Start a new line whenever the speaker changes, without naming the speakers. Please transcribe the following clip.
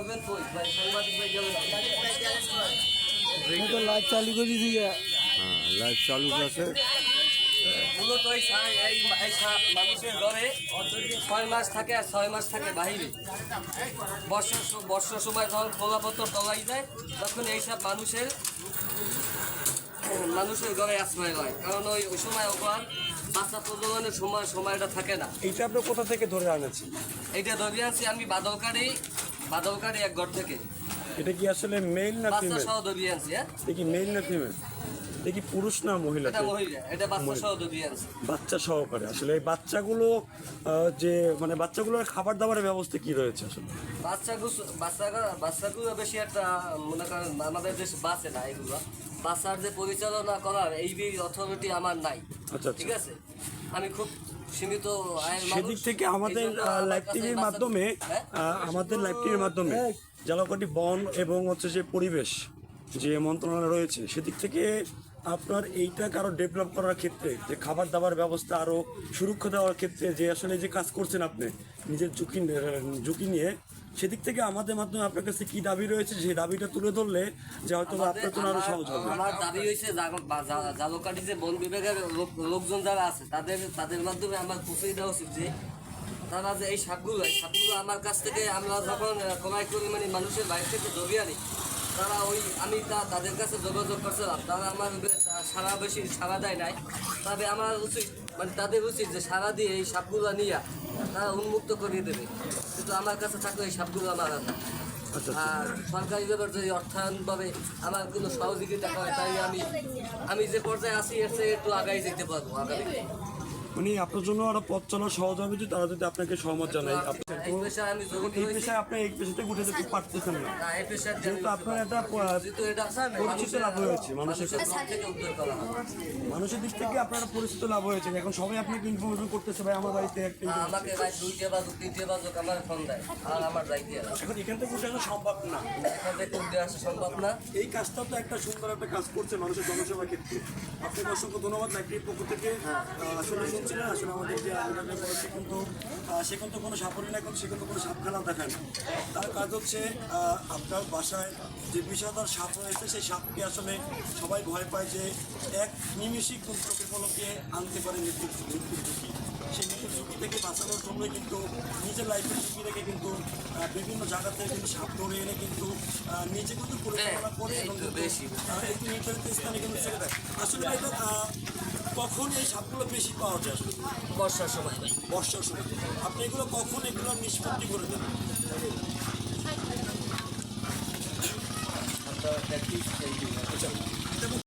করবেন কই ভাই সাংবাদিক ভাই গেলেন
তো লাইভ চালু করে দিয়ে
হ্যাঁ লাইভ চালু আছে।
মূলত এই সাপ মানুষের ঘরে 6 মাস থাকে আর 6 মাস থাকে বাহিরে। বর্ষার সময় যখন খোলাপত্র টলাই যায় তখন এই সাপ মানুষের ঘরে আশ্রয় হয়, কারণ ওই সময় ওখান বাচ্চা প্রজননের সময়টা থাকে না।
এইটা আপনি কোথা থেকে ধরে আনেছেন?
এইটা ধরে আনছি আমি বাদলকারি এক ঘর থেকে
এটা কি আসলে মেল না
বাচ্চা
ফিমেল?
সহ ধরে আনছি। হ্যাঁ,
এটা কি মেল না ফিমেল? এটা কি পুরুষ না মহিলা?
এটা মহিলা, এটা বাচ্চা সহ ধরে আনছি।
বাচ্চা সহকারে আসলে এই বাচ্চাগুলো যে মানে বাচ্চাগুলোর খাবার দাবারের ব্যবস্থা কি রয়েছে আসলে?
বাচ্চাগুলো বেশি একটা মনে করেন আমাদের দেশে বাঁচে না। এগুলো বাচ্চার যে পরিচালনা করার এই অথরিটি আমার নাই।
আচ্ছা,
ঠিক আছে, আমি খুব সীমিত আয়ের মানুষ।
সেদিক থেকে আমাদের
এই জন্য
লাইভ
আমার
টিভির
কাছে
মাধ্যমে
হ্যাঁ?
ঝালকাঠি বন এবং হচ্ছে যে পরিবেশ যে মন্ত্রণালয় রয়েছে সেদিক থেকে আপনার এইটাকে আরও ডেভেলপ করার ক্ষেত্রে যে খাবার দাবার ব্যবস্থা আরও সুরক্ষা দেওয়ার ক্ষেত্রে যে আসলে যে কাজ করছেন আপনি নিজের ঝুঁকি নিয়ে, সেদিক থেকে আমাদের মাধ্যমে আপনার কাছে কী দাবি রয়েছে সেই দাবিটা তুলে ধরলে যে হয়তো আপনার জন্য আরও সহজ হবে।
আমার দাবি হয়েছে ঝালকাঠি যে বন বিভাগের লোকজন যারা আছে তাদের মাধ্যমে আমার পৌঁছে দেওয়া উচিত যে তারা যে এই সাপগুলো আমার কাছ থেকে আমরা যখন ক্রয় করি মানে মানুষের বাইরে থেকে জগিয়ে আনি, তারা আমি তাদের কাছে যোগাযোগ করছিলাম, তারা আমার বেশি সাড়া দেয় নাই। তবে আমার উচিত মানে তাদের উচিত যে সাড়া দিয়ে এই সাপগুলো নিয়ে তারা উন্মুক্ত করিয়ে দেবে, কিন্তু আমার কাছে থাকলে এই সাপগুলো আমার হাতে। আর সরকারি ব্যাপার যদি অর্থায়নভাবে আমার কোনো সহযোগিতা করে, তাই আমি যে পর্যায়ে আছি এর চেয়ে একটু আগাই যেতে পারবো আগামী।
মানে আপনার জন্য আরো পথ চলা সহজ হবে যদি তারা যদি আপনাকে সহমত জানায়।
এই পেশায় আমি জড়িত
এই
হয়েছি।
পেশায় আপনি এই পেশা থেকে উঠে যেতে পারতেছেন না,
না, এই পেশায়
যেহেতু আপনার একটা পরিচিত লাভ হয়েছে মানুষের কাছে।
সব থেকে উদ্ধার করা হয়।
মানুষের দিক থেকে আপনার একটা পরিচিত লাভ হয়েছে, এখন সবাই আপনাকে ইনফরমেশন করতেছে ভাই আমার বাড়িতে একটা
আমাকে ভাই 2টে বাজুক 3টে বাজুক আমার ফোন দেয় আর আমার যাইতে হয়।
এখন এখান থেকে উঠে আসা সম্ভব না।
এখান থেকে উঠে আসা সম্ভব না।
এই কাজটা তো একটা সুন্দর একটা কাজ করছে মানুষের জনসেবা ক্ষেত্রে। আপনাকে অসংখ্য ধন্যবাদ লাইব্রেরির পক্ষ থেকে। আসলে শুনছিলেন আসলে আমাদের যে আলোচনা করে সে কিন্তু কোনো সাফল্য না, এখন সে কিন্তু কোনো সাপ খেলা দেখায় না। তার কাজ হচ্ছে আপনার বাসায় যে বিষাদার সাপ রয়েছে সেই সাপকে আসলে সবাই ভয় পায় যে এক নিমিষিক চোখের পলকে আনতে পারে মৃত্যুর ঝুঁকি। সেই মৃত্যুর ঝুঁকি থেকে বাঁচানোর জন্যই কিন্তু নিজের লাইফের ঝুঁকি রেখে কিন্তু বিভিন্ন জায়গা থেকে কিন্তু সাপ ধরে এনে কিন্তু নিজে কিন্তু পরিচালনা করে এবং একটু নির্ধারিত স্থানে কিন্তু ছেড়ে দেয়। আসলে এটা কখন এই সাপগুলো বেশি পাওয়া যায়? আসলে
বর্ষার সময়।
বর্ষার সময়। আপনি এগুলো কখন এগুলো নিষ্পত্তি করে দেবেন?
আপনার প্র্যাকটিস
আচ্ছা, এটা খুব